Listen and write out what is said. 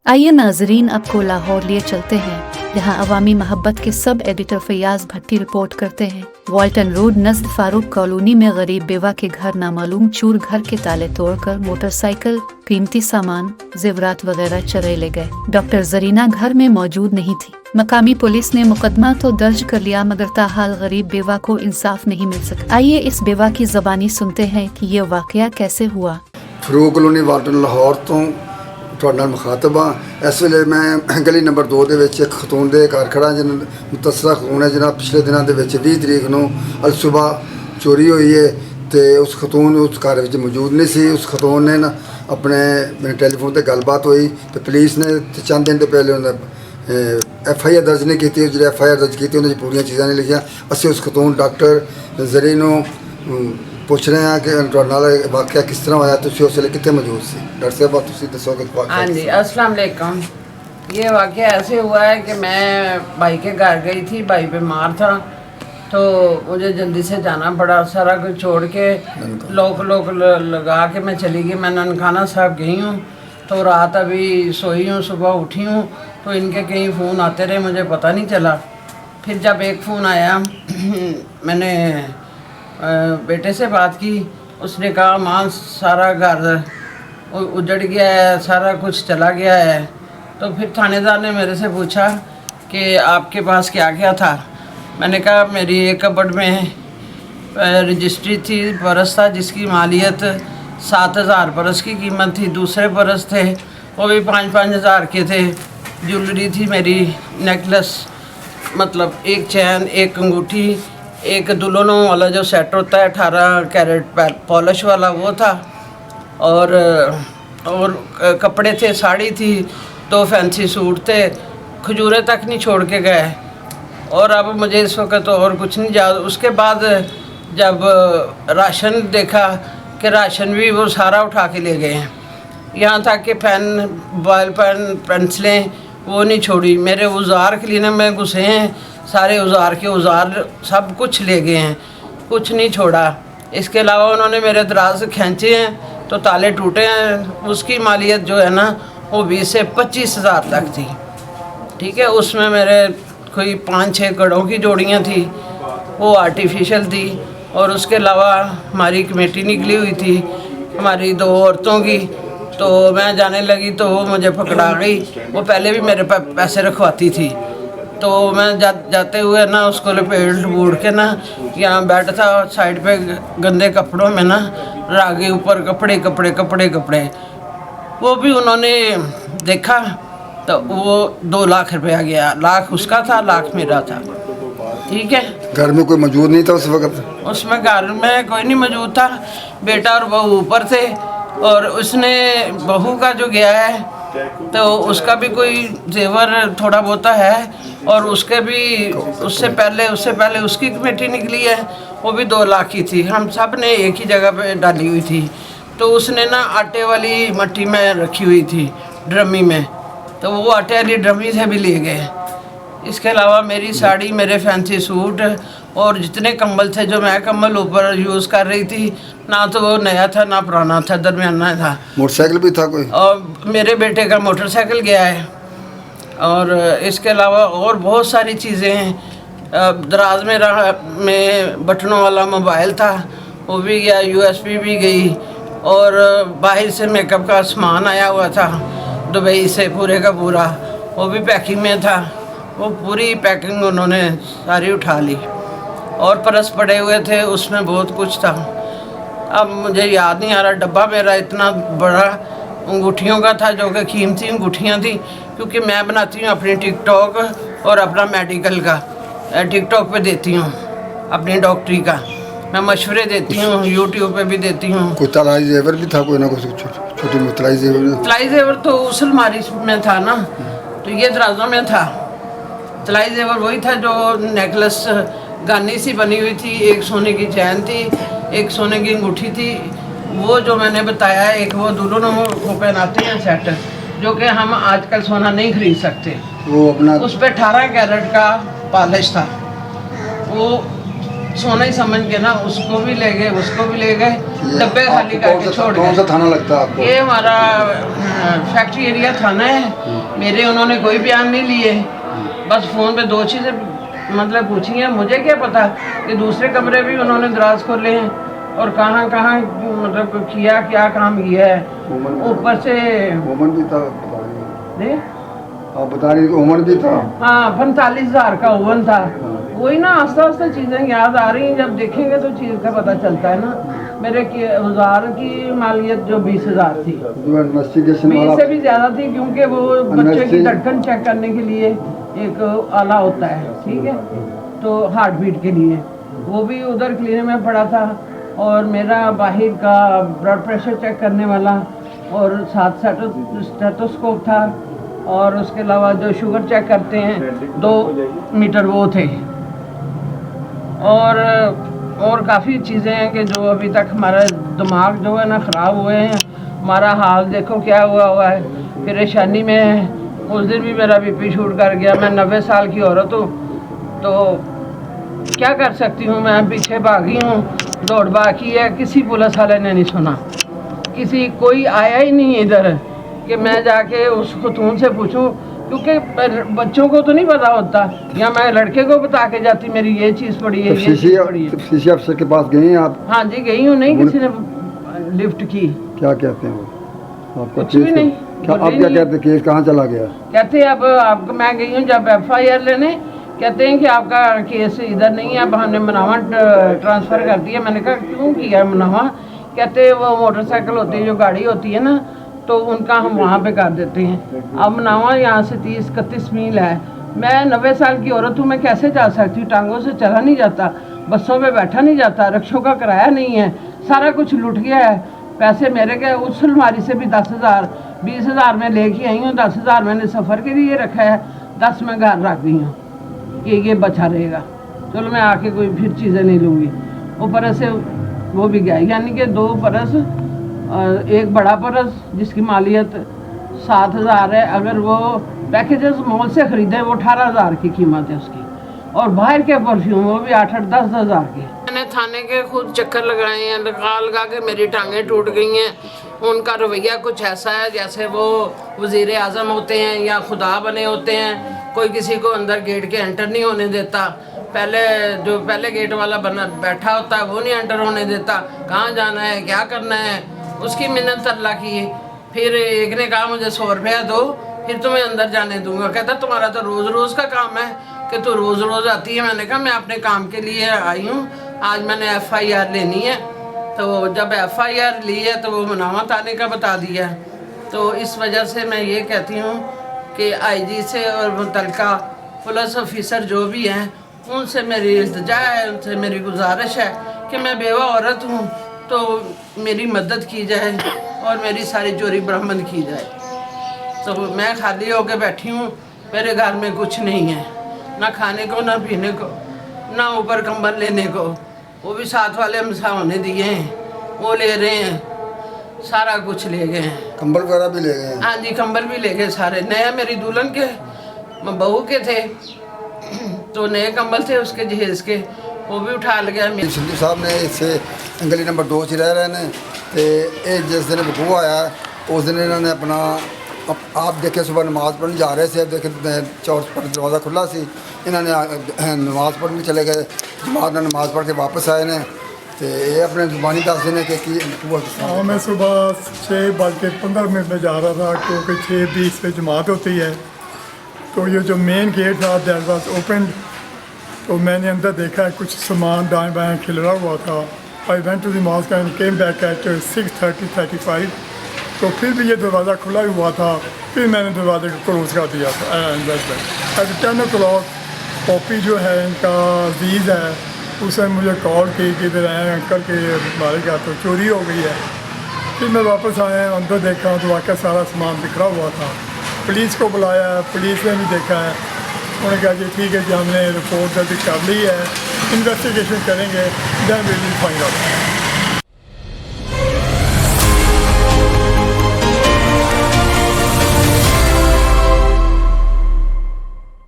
आइए नाजरीन, आपको लाहौर लिए चलते हैं, जहां अवामी मोहब्बत के सब एडिटर फयाज भट्टी रिपोर्ट करते हैं। वाल्टन रोड नज़द फारूक कॉलोनी में गरीब बेवा के घर नामालूम चोर घर के ताले तोड़कर मोटरसाइकिल, कीमती सामान, जेवरात वगैरह चुरा ले गए। डॉक्टर जरीना घर में मौजूद नहीं थी। मकामी पुलिस ने मुकदमा तो दर्ज कर लिया, मगर ताहाल गरीब बेवा को इंसाफ नहीं मिल सका। आइए इस बेवा की ज़बानी सुनते हैं कि ये वाकया कैसे हुआ। फरूक कॉलोनी वाल्टन लाहौर तो ਤੁਹਾਡੇ ਨਾਲ ਮੁਖਾਤਬ ਹਾਂ। ਇਸ ਵੇਲੇ ਮੈਂ ਗਲੀ ਨੰਬਰ 2 ਦੇ ਵਿੱਚ ਇੱਕ ਖਤੂਨ ਦੇ ਘਰ ਖੜਾ, ਜਿਹਨਾਂ ਮੁਤਸਰਾ ਖਤੂਨ ਹੈ, ਜਿਹਨਾਂ ਪਿਛਲੇ ਦਿਨਾਂ ਦੇ ਵਿੱਚ 20 ਤਰੀਕ ਨੂੰ ਅਲ ਸੁਬਾ ਚੋਰੀ ਹੋਈ ਹੈ ਤੇ ਉਸ ਖਤੂਨ ਉਸ ਘਰ ਵਿੱਚ ਮੌਜੂਦ ਨਹੀਂ ਸੀ। ਉਸ ਖਤੂਨ ਨੇ ਨਾ ਆਪਣੇ ਟੈਲੀਫੋਨ ਤੇ ਗੱਲਬਾਤ ਹੋਈ ਤੇ ਪੁਲਿਸ ਨੇ ਚੰਦ ਦਿਨ ਤੋਂ ਪਹਿਲੇ ਉਹਨਾਂ FIR ਦਰਜ ਨਹੀਂ ਕੀਤੀ। ਜਿਹੜੇ FIR ਦਰਜ ਕੀਤੀ ਉਹਨਾਂ 'ਚ ਪੂਰੀਆਂ ਚੀਜ਼ਾਂ ਨਹੀਂ ਲਿਖੀਆਂ। ਅਸੀਂ ਉਸ ਖਤੂਨ ਡਾਕਟਰ ਜ਼ਰੀ ਨੂੰ ਪੁੱਛ ਰਹੇ हैं कि ਤੁਹਾਡੇ ਨਾਲ वाकया किस तरह होया, तुसी उस वेले कितने मौजूद सी? डॉक्टर साहब तुसी दसोगे वाकया? हाँ जी, अस्सलाम वालेकुम। ये वाकया ऐसे हुआ है कि मैं भाई के घर गई थी, भाई बीमार था तो मुझे जल्दी से जाना पड़ा। सारा कुछ छोड़ के लोक लगा के मैं चली गई। मैं ननकाना साहब गई हूँ तो रात अभी सोई हूँ, सुबह उठी हूँ तो इनके कई फ़ोन आते रहे, मुझे पता नहीं चला। फिर जब एक फ़ोन आया मैंने बेटे से बात की। उसने कहा माँ सारा घर उजड़ गया है, सारा कुछ चला गया है। तो फिर थानेदार ने मेरे से पूछा कि आपके पास क्या क्या था। मैंने कहा मेरी एक कबर्ड में रजिस्ट्री थी, परस था जिसकी मालियत 7,000 परस की कीमत थी। दूसरे परस थे वो भी 5-5 हज़ार के थे। ज्वेलरी थी मेरी, नेकलेस मतलब एक चैन, एक अंगूठी, एक दुल्हनों वाला जो सेट होता है 18 कैरेट पॉलिश वाला वो था, और कपड़े थे, साड़ी थी, 2 फैंसी सूट थे। खजूरें तक नहीं छोड़ के गए। और अब मुझे इस वक्त और कुछ नहीं याद। उसके बाद जब राशन देखा कि राशन भी वो सारा उठा के ले गए हैं। यहाँ तक कि पेन, बॉयल पेन, पेंसिलें वो नहीं छोड़ी। मेरे औजार क्लीनर में घुसे हैं, सारे औजार के औजार सब कुछ ले गए हैं, कुछ नहीं छोड़ा। इसके अलावा उन्होंने मेरे दराज खींचे हैं तो ताले टूटे हैं। उसकी मालियत जो है ना वो 20 से 25 हज़ार तक थी। ठीक है, उसमें मेरे कोई 5-6 कड़ों की जोड़ियाँ थी, वो आर्टिफिशियल थी। और उसके अलावा हमारी कमेटी निकली हुई थी हमारी 2 औरतों की। तो मैं जाने लगी तो वो मुझे पकड़ा गई। वो पहले भी मेरे पास पैसे रखवाती थी। तो मैं जाते हुए ना उसको लपेट बूढ़ के ना, यहाँ बेड था साइड पे गंदे कपड़ों में ना रागे ऊपर कपड़े कपड़े कपड़े कपड़े। वो भी उन्होंने देखा तो वो 2 लाख रुपया गया। लाख उसका था, लाख मेरा था। ठीक है, घर में कोई मौजूद नहीं था उस वक्त? उसमें घर में कोई नहीं मौजूद था। बेटा और बहू ऊपर थे, और उसने बहू का जो गया है तो उसका भी कोई जेवर थोड़ा बहुत है, और उसके भी उससे पहले उसकी कमेटी निकली है, वो भी 2 लाख की थी। हम सब ने एक ही जगह पे डाली हुई थी। तो उसने ना आटे वाली मट्टी में रखी हुई थी, ड्रमी में, तो वो आटे वाली ड्रमी से भी ले गए। इसके अलावा मेरी साड़ी, मेरे फैंसी सूट और जितने कंबल थे, जो मैं कंबल ऊपर यूज़ कर रही थी, ना तो वो नया था ना पुराना था, दरमियाना था। मोटरसाइकिल भी था कोई? और मेरे बेटे का मोटरसाइकिल गया है। और इसके अलावा और बहुत सारी चीज़ें हैं। दराज में बटनों वाला मोबाइल था, वो भी गया, USB भी गई। और बाहर से मेकअप का सामान आया हुआ था दुबई से पूरे का पूरा, वो भी पैकिंग में था। वो पूरी पैकिंग उन्होंने सारी उठा ली। और परस पड़े हुए थे, उसमें बहुत कुछ था। अब मुझे याद नहीं आ रहा। डब्बा मेरा इतना बड़ा अंगूठियों का था, जो कि कीमती अंगूठियाँ थी, क्योंकि मैं बनाती हूँ अपनी टिकटॉक और अपना मेडिकल का। टिकटॉक पे देती हूँ अपनी डॉक्टरी का, मैं मशवरे देती हूँ, यूट्यूब पे भी देती हूँ। कोई तलाई जेवर भी था कोई ना कोई छोटी तलाई जेवर? तलाई जेवर तो उस अलमारी में था ना, तो ये दराजों में था। तलाई जेवर वही था जो नेकलेस गानी सी बनी हुई थी, एक सोने की चैन थी, एक सोने की अंगूठी थी। वो जो मैंने बताया, एक वो दुल्हनों को पहनाते हैं सेट, जो कि हम आजकल सोना नहीं खरीद सकते। वो अपना उस पर 18 कैरेट का पॉलिश था। वो सोना ही समझ के ना उसको भी ले गए, उसको भी ले गए। डब्बे खाली करके छोड़ कौन सा गए। थाना लगता है आपको? ये हमारा फैक्ट्री एरिया थाना है। मेरे उन्होंने कोई बयान नहीं लिए, बस फ़ोन पे 2 चीज़ें मतलब पूछी हैं। मुझे क्या पता कि दूसरे कमरे भी उन्होंने दराज खोले हैं और कहाँ कहाँ मतलब किया, क्या काम किया है। ऊपर से ओमन भी था, बता रही हैं। नहीं, आप बता रही हैं कि ओमन भी था। हाँ 45,000 का ओवन था। वही ना आस्ता आस्ता चीज़ें याद आ रही हैं, जब देखेंगे तो चीज़ का पता चलता है ना। मेरे औजार की मालियत जो 20,000 थी, जो इन्वेस्टिगेशन 20 वाला से भी ज़्यादा थी, क्योंकि वो बच्चे की धड़कन चेक करने के लिए एक आला होता है, ठीक है, तो हार्ट बीट के लिए वो भी उधर क्लीनिक में पड़ा था। और मेरा बाहिर का ब्लड प्रेशर चेक करने वाला और साथ स्टेथोस्कोप था, और उसके अलावा जो शुगर चेक करते हैं 2 मीटर वो थे। और काफ़ी चीज़ें हैं कि जो अभी तक हमारा दिमाग जो है ना ख़राब हुए हैं। हमारा हाल देखो क्या हुआ है, परेशानी में है। उस दिन भी मेरा बीपी शूट कर गया। मैं 90 साल की औरत हूँ, तो क्या कर सकती हूँ। मैं पीछे भागी हूँ, दौड़ भाग की है, किसी पुलिस वाले ने नहीं सुना, कोई आया ही नहीं इधर कि मैं जाके उस खतून से पूछूं, क्योंकि बच्चों को तो नहीं पता होता, या मैं लड़के को बता के जाती मेरी ये चीज़ पड़ी है, ये चीज़ पड़ी है। तफ्तीशी अफसर के पास गए हैं आप? हाँ जी गई हूँ। नहीं किसी ने लिफ्ट की। क्या कहते हैं वो आपका? कुछ भी नहीं। क्या आप क्या कहते हैं, केस कहाँ चला गया? कहते हैं अब आपको, मैं गई हूँ जब FIR लेने, कहते हैं कि आपका केस इधर नहीं है, अब हमने मनावा ट्रांसफ़र कर दिया। मैंने कहा क्यों किया मनावा? कहते हैं वो मोटरसाइकिल होती है, जो गाड़ी होती है ना, तो उनका हम वहाँ पे कर देते हैं। अब मनावा यहाँ से 30-31 मील है। मैं 90 साल की औरत हूँ, मैं कैसे जा सकती हूँ? टांगों से चला नहीं जाता, बसों में बैठा नहीं जाता, रिक्शों का किराया नहीं है, सारा कुछ लूट गया है। पैसे मेरे गए, उस अलमारी से भी 10,000 20,000 में लेके आई हूँ। 10,000 मैंने सफ़र के लिए रखा है, 10 मैं घर रख गई हूँ कि ये बचा रहेगा। चलो मैं आके कोई फिर चीज़ें नहीं लूँगी। वो परस से वो भी गया, यानी कि 2 परस, एक बड़ा परस जिसकी मालियत 7,000 है। अगर वो पैकेजेस मॉल से ख़रीदे वो 18,000 की कीमत है उसकी, और बाहर के परफ्यूम वो भी 8-10 हज़ार के। मैंने थाने के खुद चक्कर लगाए हैं, लगा के मेरी टांगें टूट गई हैं। उनका रवैया कुछ ऐसा है जैसे वो वज़ीर आज़म होते हैं या खुदा बने होते हैं। कोई किसी को अंदर गेट के एंटर नहीं होने देता। पहले गेट वाला बना बैठा होता है वो नहीं एंटर होने देता। कहाँ जाना है, क्या करना है, उसकी मिन्नत अल्लाह की। फिर एक ने कहा मुझे 100 रुपया दो, फिर तुम्हें अंदर जाने दूंगा। कहता तुम्हारा तो रोज़ रोज़ का काम है कि तू रोज़ रोज़ आती है। मैंने कहा मैं अपने काम के लिए आई हूँ, आज मैंने FIR लेनी है। तो जब FIR ली है तो वो मनावा थाने का बता दिया। तो इस वजह से मैं ये कहती हूँ कि IG से और मुतलका पुलिस ऑफिसर जो भी हैं उनसे मेरी इल्तिजा है, उनसे मेरी गुजारिश है कि मैं बेवा औरत हूँ, तो मेरी मदद की जाए और मेरी सारी चोरी बरामद की जाए। तो मैं खाली होकर बैठी हूँ, मेरे घर में कुछ नहीं है, ना खाने को ना पीने को, ना ऊपर कंबल लेने को। वो भी साथ वाले हमसा होने दिए हैं, वो ले रहे हैं, सारा कुछ ले गए हैं। कंबल वगैरह भी ले गए हैं? हाँ जी कंबल भी ले गए सारे। नए मेरी दुल्हन के बहू के थे, तो नए कंबल थे उसके जहेज के, वो भी उठा ले गया। सिद्धू साहब ने इसे गली नंबर 2 च रह रहे हैं, तो जिस दिन वकूआ आया उस दिन इन्होंने अपना आप देखे सुबह नमाज़ पढ़ने जा रहे थे, देखे चौक पर दरवाज़ा खुला सी, इन्होंने नमाज़ पढ़ने चले गए, जमात ने नमाज़ पढ़ के वापस आए ने, तो ये अपने जुबानी दस दिन कि हाँ मैं सुबह 6:15 में जा रहा था, क्योंकि 6:20 पे जमात होती है। तो ये जो मेन गेट था दैट वाज ओपन, तो मैंने अंदर देखा कुछ सामान दाएं बाएं खिलरा हुआ था। I went to the mosque and came back at 6:35। तो फिर भी ये दरवाज़ा खुला ही हुआ था, फिर मैंने दरवाजे को क्लोज कर दिया था। एट 10 o'clock पॉपी जो है इनका अजीज़ है, उसने मुझे कॉल की कि इधर आए अंकल के हमारे घर तो चोरी हो गई है। फिर मैं वापस आया, अंदर देखा तो वाकई सारा सामान बिखरा हुआ था। पुलिस को बुलाया, पुलिस ने भी देखा है, उन्होंने कहा कि ठीक है कि हमने रिपोर्ट दर्ज कर ली है, इन्वेस्टिगेशन करेंगे, then we will find out.